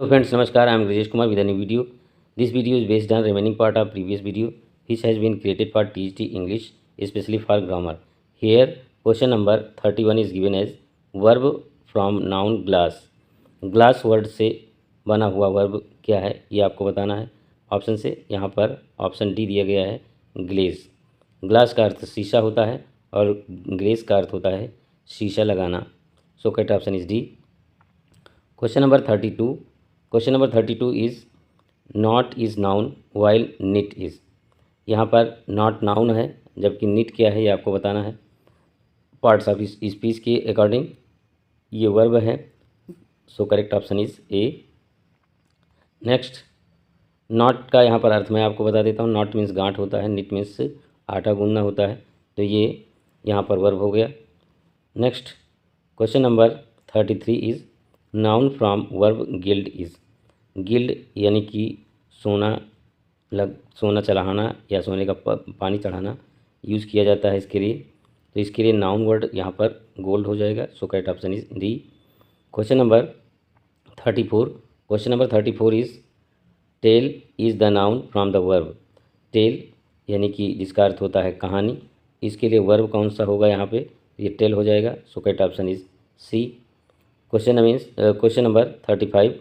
So friends, Namaskar. I am Rajesh Kumar with a new video. This video is based on remaining part of previous video, which has been created for TGT English, especially for grammar. Here, question number 31 is given as verb from noun glass. Glass word से बना हुआ verb क्या है, ये आपको बताना है option से। यहाँ पर ऑप्शन डी दिया गया है, ग्लेज। ग्लास का अर्थ शीशा होता है और ग्लेज का अर्थ होता है शीशा लगाना। So correct option is D. Question number 32। Question number 32 is not is noun while knit is. यहाँ पर नॉट नाउन है, जबकि निट क्या है ये आपको बताना है। पार्ट्स ऑफ स्पीच के अकॉर्डिंग ये वर्ब है। सो correct option is a. Next, not का यहाँ पर अर्थ मैं आपको बता देता हूँ। नॉट मीन्स गांठ होता है, निट मीन्स आटा गूंदना होता है, तो ये यहाँ पर वर्ब हो गया। Next, question number 33 is noun from verb guild is. Guild यानी कि सोना चढ़ाना या सोने का पानी चढ़ाना यूज़ किया जाता है इसके लिए, तो इसके लिए नाउन वर्ड यहाँ पर गोल्ड हो जाएगा। So correct option is D. Question number 34। Question number 34 is tale is the noun from the verb. Tale यानी कि जिसका अर्थ होता है कहानी, इसके लिए वर्ब कौन सा होगा यहाँ पे, ये टेल हो जाएगा। So correct option is C. Question number 35।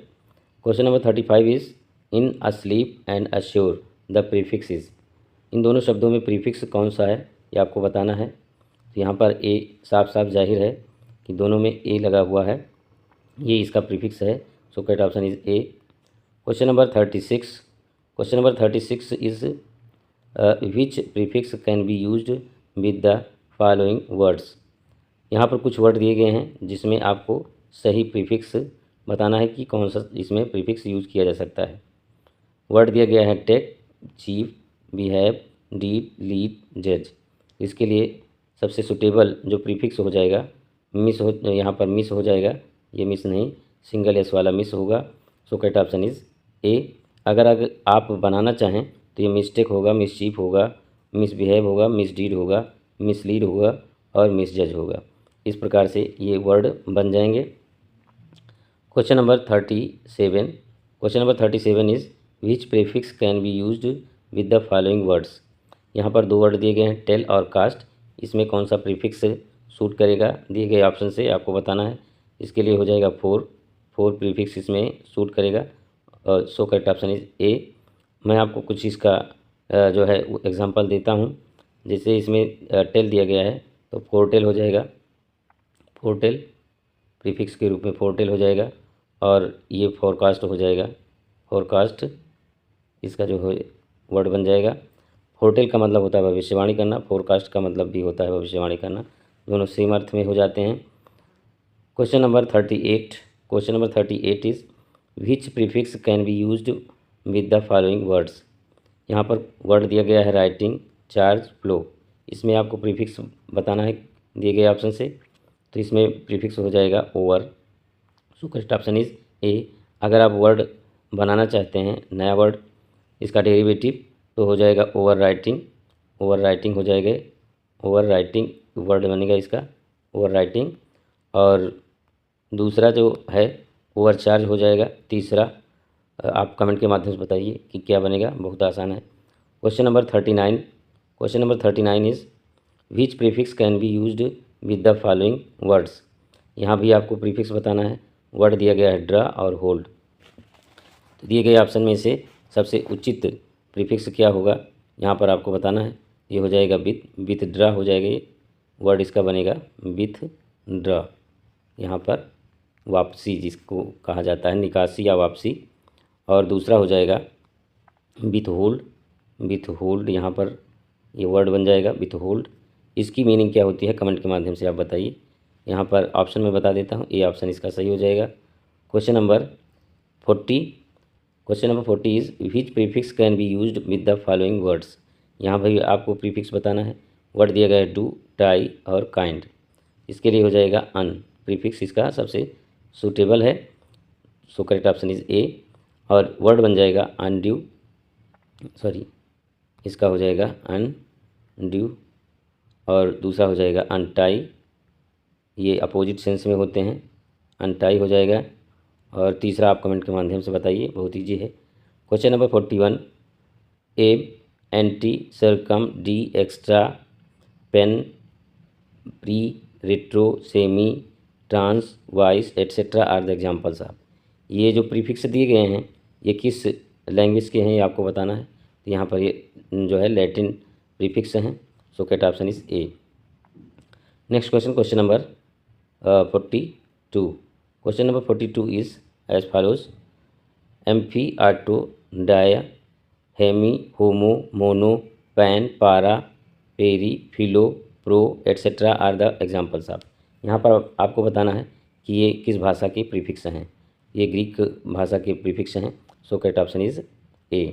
Question number 35 is in asleep and assure the prefix is. इन दोनों शब्दों में प्रीफिक्स कौन सा है ये आपको बताना है। तो यहाँ पर ए साफ साफ जाहिर है कि दोनों में ए लगा हुआ है, ये इसका प्रीफिक्स है। सो correct option is a. Question number 36। Question number 36 is which prefix can be used with the following words. यहाँ पर कुछ वर्ड दिए गए हैं जिसमें आपको सही प्रीफिक्स बताना है कि कौन सा इसमें प्रीफिक्स यूज़ किया जा सकता है। वर्ड दिया गया है take, chief, behave, deed, lead, जज। इसके लिए सबसे सुटेबल जो प्रीफिक्स हो जाएगा, यहाँ पर मिस हो जाएगा, ये मिस नहीं, सिंगल एस वाला मिस होगा। सो करेक्ट ऑप्शन इज़ ए। अगर आप बनाना चाहें तो ये मिस्टेक होगा, मिसचीफ होगा, मिसबिहेव होगा, मिसडीड होगा, मिसलीड होगा और मिसजज होगा। इस प्रकार से ये वर्ड बन जाएंगे। Question number 37। Question number 37 is which prefix can be used with the following words. यहाँ पर दो वर्ड दिए गए हैं, टेल और कास्ट। इसमें कौन सा प्रीफिक्स सूट करेगा, दिए गए ऑप्शन से आपको बताना है। इसके लिए हो जाएगा फोर प्रीफिक्स इसमें सूट करेगा। और सो करेक्ट ऑप्शन इज़ ए। मैं आपको कुछ इसका जो है एग्जांपल देता हूँ। जैसे इसमें टेल दिया गया है तो फोरटेल हो जाएगा, फोरटेल प्रीफिक्स के रूप में फोरटेल हो जाएगा। और ये फोरकास्ट हो जाएगा, फोरकास्ट इसका जो है वर्ड बन जाएगा। फोरटेल का मतलब होता है भविष्यवाणी करना, फोरकास्ट का मतलब भी होता है भविष्यवाणी करना, दोनों सेम अर्थ में हो जाते हैं। Question number 38। Question number 38 is which prefix can be used with the following words. यहाँ पर वर्ड दिया गया है राइटिंग, चार्ज, फ्लो। इसमें आपको प्रीफिक्स बताना है दिए गए ऑप्शन से, तो इसमें प्रीफिक्स हो जाएगा over. So correct option is a. अगर आप वर्ड बनाना चाहते हैं नया वर्ड, इसका डेरिवेटिव, तो हो जाएगा ओवर राइटिंग, ओवर राइटिंग हो जाएगा, ओवर राइटिंग वर्ड बनेगा इसका, ओवर राइटिंग। और दूसरा जो है ओवर चार्ज हो जाएगा। तीसरा आप कमेंट के माध्यम से बताइए कि क्या बनेगा, बहुत आसान है। Question number 39। Question number 39 is which prefix can be used with the following words. यहाँ भी आपको प्रीफिक्स बताना है। वर्ड दिया गया है ड्रा और होल्ड, तो दिए गए ऑप्शन में से सबसे उचित प्रीफिक्स क्या होगा यहाँ पर आपको बताना है। ये हो जाएगा विथ ड्रा हो जाएगा, ये वर्ड इसका बनेगा विथ ड्रा। यहाँ पर वापसी जिसको कहा जाता है, निकासी या वापसी। और दूसरा हो जाएगा विथ होल्ड, विथ होल्ड यहाँ पर ये वर्ड बन जाएगा विथ होल्ड। इसकी मीनिंग क्या होती है कमेंट के माध्यम से आप बताइए। यहाँ पर ऑप्शन में बता देता हूँ, ए ऑप्शन इसका सही हो जाएगा। Question number 40। Question number 40 is which prefix can be used with the following words. यहाँ भाई आपको प्रीफिक्स बताना है। वर्ड दिया गया है डू, टाई और काइंड। इसके लिए हो जाएगा अन, प्रीफिक्स इसका सबसे सूटेबल है। सो करेक्ट ऑप्शन इज़ ए। और वर्ड बन जाएगा अनड्यू, सॉरी इसका हो जाएगा अनड्यू। और दूसरा हो जाएगा अनटाई, ये अपोजिट सेंस में होते हैं, अनटाई हो जाएगा। और तीसरा आप कमेंट के माध्यम से बताइए, बहुत ईजी है। Question number 41, A anti circum de extra pen pre retro semi trans vice etcetera are the examples of. ये जो प्रीफिक्स दिए गए हैं ये किस लैंग्वेज के हैं ये आपको बताना है। तो यहाँ पर ये जो है लैटिन प्रीफिक्स हैं। So correct option is A. Next question, question number 42। Question number 42 is as follows, amphi auto dia hemi homo mono pan para peri philo pro etcetera are the examples of. यहाँ पर आपको बताना है कि ये किस भाषा के प्रीफिक्स हैं। ये ग्रीक भाषा के प्रीफिक्स हैं। So correct option is A.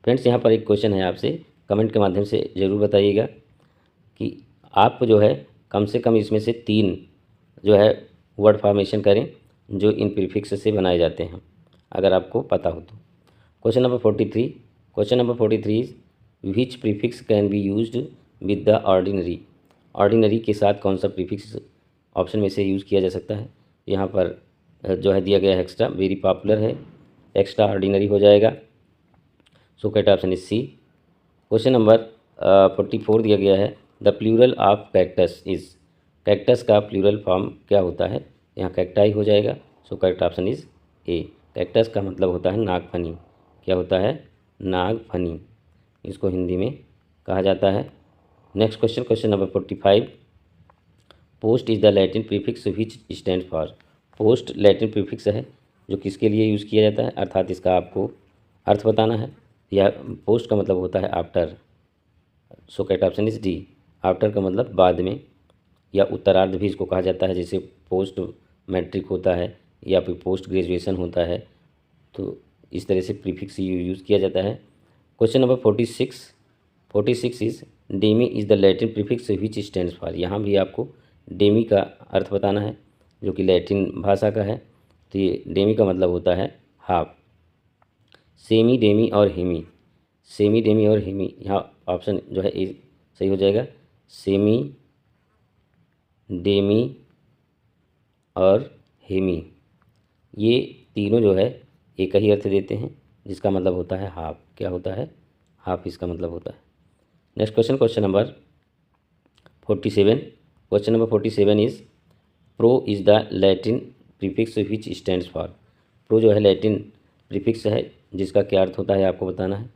Friends, यहाँ पर एक क्वेश्चन है, आपसे कमेंट के माध्यम से ज़रूर बताइएगा कि आप जो है कम से कम इसमें से 3 जो है वर्ड फॉर्मेशन करें जो इन प्रीफिक्स से बनाए जाते हैं, अगर आपको पता हो तो। Question number 43। Question number 43 is which prefix can be used with the ordinary. Ordinary के साथ कौन सा प्रीफिक्स ऑप्शन में से यूज़ किया जा सकता है। यहाँ पर जो है दिया गया है एक्स्ट्रा, वेरी पॉपुलर है, एक्स्ट्रा ऑर्डिनरी हो जाएगा। So correct option is C. Question number 44 दिया गया है, the plural of cactus is. Cactus का प्लूरल फॉर्म क्या होता है। यहाँ कैक्टाई हो जाएगा। So correct option is A. Cactus का मतलब होता है नागफनी। क्या होता है, नागफनी, इसको हिंदी में कहा जाता है। Next question, question number 45, post is the Latin prefix which stand for. Post Latin prefix है जो किसके लिए यूज़ किया जाता है, अर्थात इसका आपको अर्थ बताना है। या पोस्ट का मतलब होता है after. So correct option is D. After का मतलब बाद में या उत्तरार्ध भी इसको कहा जाता है, जैसे पोस्ट मैट्रिक होता है या फिर पोस्ट ग्रेजुएशन होता है। तो इस तरह से प्रीफिक्स यूज़ किया जाता है। Question number 46 is Demi is the Latin prefix which stands for. यहाँ भी आपको डेमी का अर्थ बताना है जो कि लैटिन भाषा का है। तो ये डेमी का मतलब होता है हाफ। सेमी डेमी और हेमी, सेमी डेमी और हेमी, यहाँ ऑप्शन जो है ए सही हो जाएगा। सेमी डेमी और हेमी, ये तीनों जो है एक ही अर्थ देते हैं, जिसका मतलब होता है हाफ। क्या होता है, हाफ इसका मतलब होता है। Next question, question number 47। Question number 47 is pro is the Latin prefix which stands for. Pro जो है लैटिन प्रीफिक्स है जिसका क्या अर्थ होता है आपको बताना है।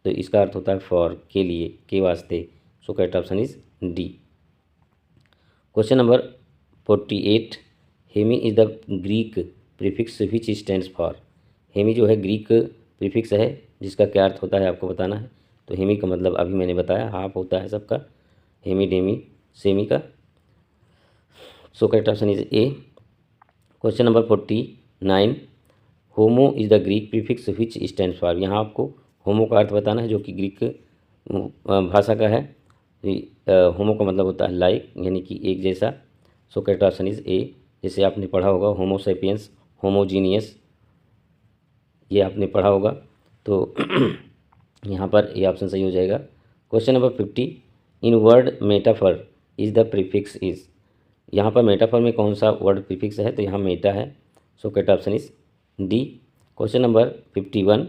तो इसका अर्थ होता है फॉर, के लिए, के वास्ते। So correct option is D. Question number 48, hemi is the Greek prefix which stands for. Hemi जो है ग्रीक प्रीफिक्स है जिसका क्या अर्थ होता है आपको बताना है। तो हेमी का मतलब अभी मैंने बताया हाफ होता है सबका, हेमी डेमी सेमी का। सो correct option is A. Question number 49, homo is the Greek prefix which stands for. यहाँ आपको होमो का अर्थ बताना है जो कि ग्रीक भाषा का है। होमो का मतलब होता है लाइक, यानी कि एक जैसा। सो करेक्ट ऑप्शन इज ए। जैसे आपने पढ़ा होगा होमो सेपियंस, होमोजीनियस, ये आपने पढ़ा होगा। तो यहाँ पर ये ऑप्शन सही हो जाएगा। Question number 50, in word metaphor is the prefix is. यहाँ पर मेटाफर में कौन सा वर्ड प्रीफिक्स है, तो यहाँ मेटा है। सो correct option is D. Question number 51,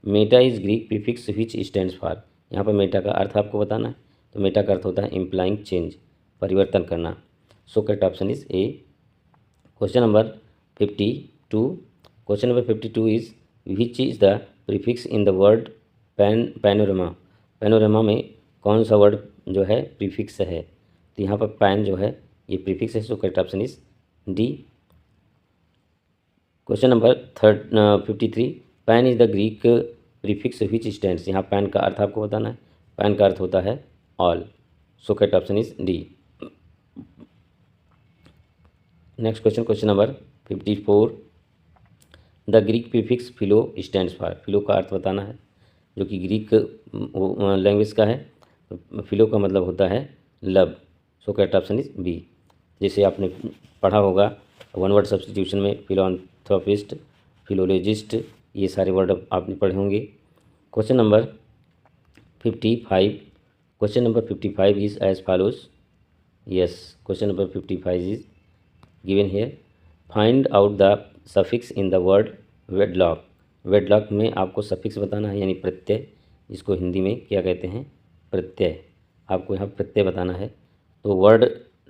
Meta is Greek prefix which stands for. यहाँ पर मेटा का अर्थ आपको बताना है। तो मेटा का अर्थ होता है इम्प्लाइंग चेंज, परिवर्तन करना। सो correct option is A. Question number 52। Question number 52 is which is the prefix in the word panorama. Panorama में कौन सा वर्ड जो है प्रीफिक्स है। तो यहाँ पर पैन जो है ये प्रीफिक्स है। सो correct option is D. Question number 53, pan is the Greek prefix which stands. यहाँ पैन का अर्थ आपको बताना है। पैन का अर्थ होता है all. So correct option is D. Next question, question number 54, the Greek prefix philo stands for. Philo का अर्थ बताना है जो कि ग्रीक लैंग्वेज का है। तो फिलो का मतलब होता है love. So correct option is B. जैसे आपने पढ़ा होगा वन वर्ड सब्स्टिट्यूशन में फिलोएंथ्रोपिस्ट, फिलोलॉजिस्ट, ये सारे वर्ड आपने पढ़े होंगे। Question number 55। Question number 55 is as follows. Yes, question number 55 is given here, find out the suffix in the word wedlock. Wedlock में आपको सफिक्स बताना है, यानी प्रत्यय, जिसको हिंदी में क्या कहते हैं, प्रत्यय। आपको यहाँ प्रत्यय बताना है। तो वर्ड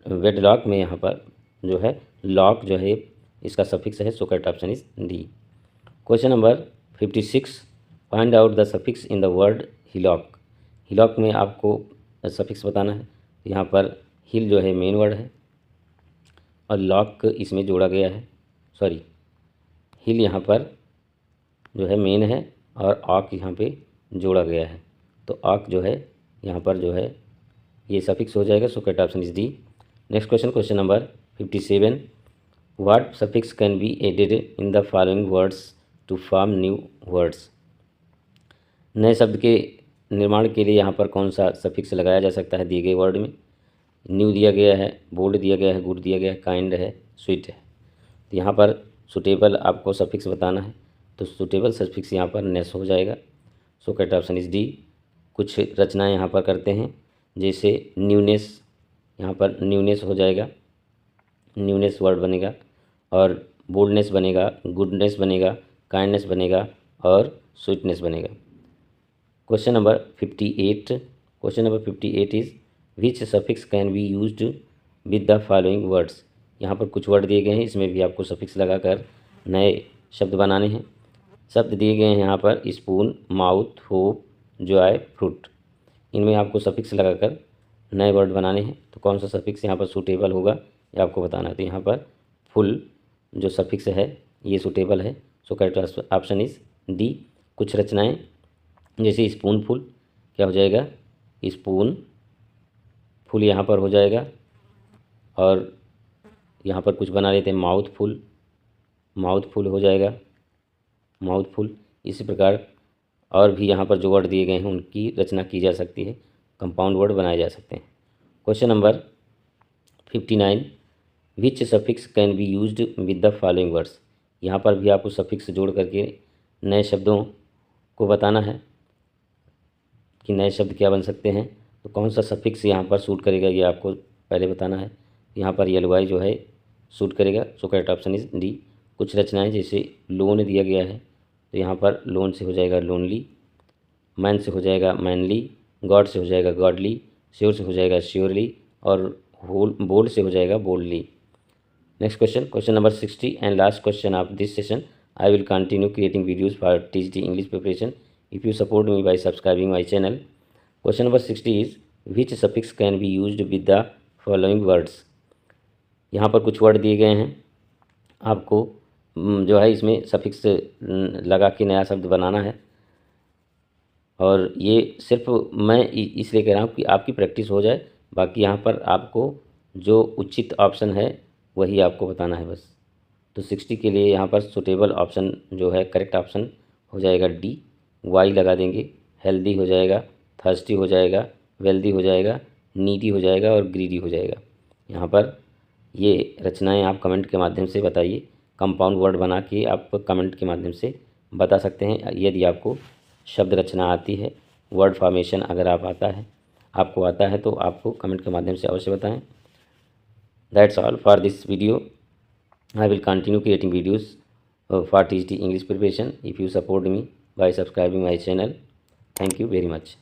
वेडलॉक में यहाँ पर जो है लॉक जो है इसका सफिक्स है, सो correct option is D. Question number 56, find out the suffix in the word hillock. Hillock में आपको सफिक्स बताना है। यहाँ पर हिल जो है मेन वर्ड है और लॉक इसमें जोड़ा गया है, सॉरी, हिल यहाँ पर जो है मेन है और ऑक यहाँ पे जोड़ा गया है। तो ऑक जो है यहाँ पर जो है ये सफिक्स हो जाएगा, so correct option is D. Next question, question number 57, what suffix can be added in the following words to form new words. नए शब्द के निर्माण के लिए यहाँ पर कौन सा सफिक्स लगाया जा सकता है दिए गए वर्ड में। न्यू दिया गया है, बोल्ड दिया गया है, गुड दिया गया है, काइंड है, स्वीट है। तो यहाँ पर सुटेबल आपको सफिक्स बताना है। तो सुटेबल सफिक्स यहाँ पर नेस हो जाएगा, so correct option is D. कुछ रचनाएं यहाँ पर करते हैं, जैसे न्यूनेस, यहाँ पर न्यूनेस हो जाएगा, न्यूनेस वर्ड बनेगा, और बोल्डनेस बनेगा, गुडनेस बनेगा, काइंडनेस बनेगा और स्वीटनेस बनेगा। Question number 58, question number 58 is which suffix can be used with the following words. यहाँ पर कुछ वर्ड दिए गए हैं, इसमें भी आपको सफिक्स लगाकर नए शब्द बनाने हैं। शब्द दिए गए हैं यहाँ पर spoon, mouth, hope, Joy, fruit. इनमें आपको सफिक्स लगाकर नए वर्ड बनाने हैं। तो कौन सा सफिक्स यहाँ पर सूटेबल होगा ये आपको बताना है। तो यहाँ पर फुल जो सफिक्स है ये सूटेबल है, सो करेक्ट ऑप्शन इज डी। कुछ रचनाएं जैसे स्पून फुल, क्या हो जाएगा, स्पून फुल यहाँ पर हो जाएगा। और यहाँ पर कुछ बना लेते हैं माउथ फुल, माउथ फुल हो जाएगा, माउथ फुल। इसी प्रकार और भी यहाँ पर जो वर्ड दिए गए हैं उनकी रचना की जा सकती है, कंपाउंड वर्ड बनाए जा सकते हैं। Question number 59, which suffix can be used with the following words. यहाँ पर भी आपको सफिक्स जोड़ करके नए शब्दों को बताना है कि नए शब्द क्या बन सकते हैं। तो कौन सा सफिक्स यहाँ पर सूट करेगा ये आपको पहले बताना है। यहाँ पर एलवाई जो है सूट करेगा, सो करेक्ट ऑप्शन इज डी। कुछ रचनाएं जैसे लोन दिया गया है, तो यहाँ पर लोन से हो जाएगा लोनली, मैन से हो जाएगा मैनली, गॉड से हो जाएगा गॉडली, श्योर से हो जाएगा श्योरली और बोल्ड से हो जाएगा boldly. Next question, question number 60 and last question of this session. I will continue creating videos for TGT English preparation if you support me by subscribing my channel. Question number 60 is which suffix can be used with the following words. यहाँ पर कुछ word दिए गए हैं, आपको जो है इसमें सफिक्स लगा के नया शब्द बनाना है। और ये सिर्फ मैं इसलिए कह रहा हूँ कि आपकी प्रैक्टिस हो जाए, बाकी यहाँ पर आपको जो उचित ऑप्शन है वही आपको बताना है बस। तो 60 के लिए यहाँ पर सुटेबल ऑप्शन जो है करेक्ट ऑप्शन हो जाएगा डी, वाई लगा देंगे। हेल्दी हो जाएगा, थर्स्टी हो जाएगा, वेल्दी हो जाएगा, नीडी हो जाएगा और ग्रीडी हो जाएगा। यहाँ पर ये रचनाएं आप कमेंट के माध्यम से बताइए, कंपाउंड वर्ड बना के आप कमेंट के माध्यम से बता सकते हैं। यदि आपको शब्द रचना आती है, वर्ड फॉर्मेशन अगर आपको आता है तो आपको कमेंट के माध्यम से अवश्य बताएं। That's all for this video. I will continue creating videos for TGT English preparation if you support me by subscribing my channel. Thank you very much.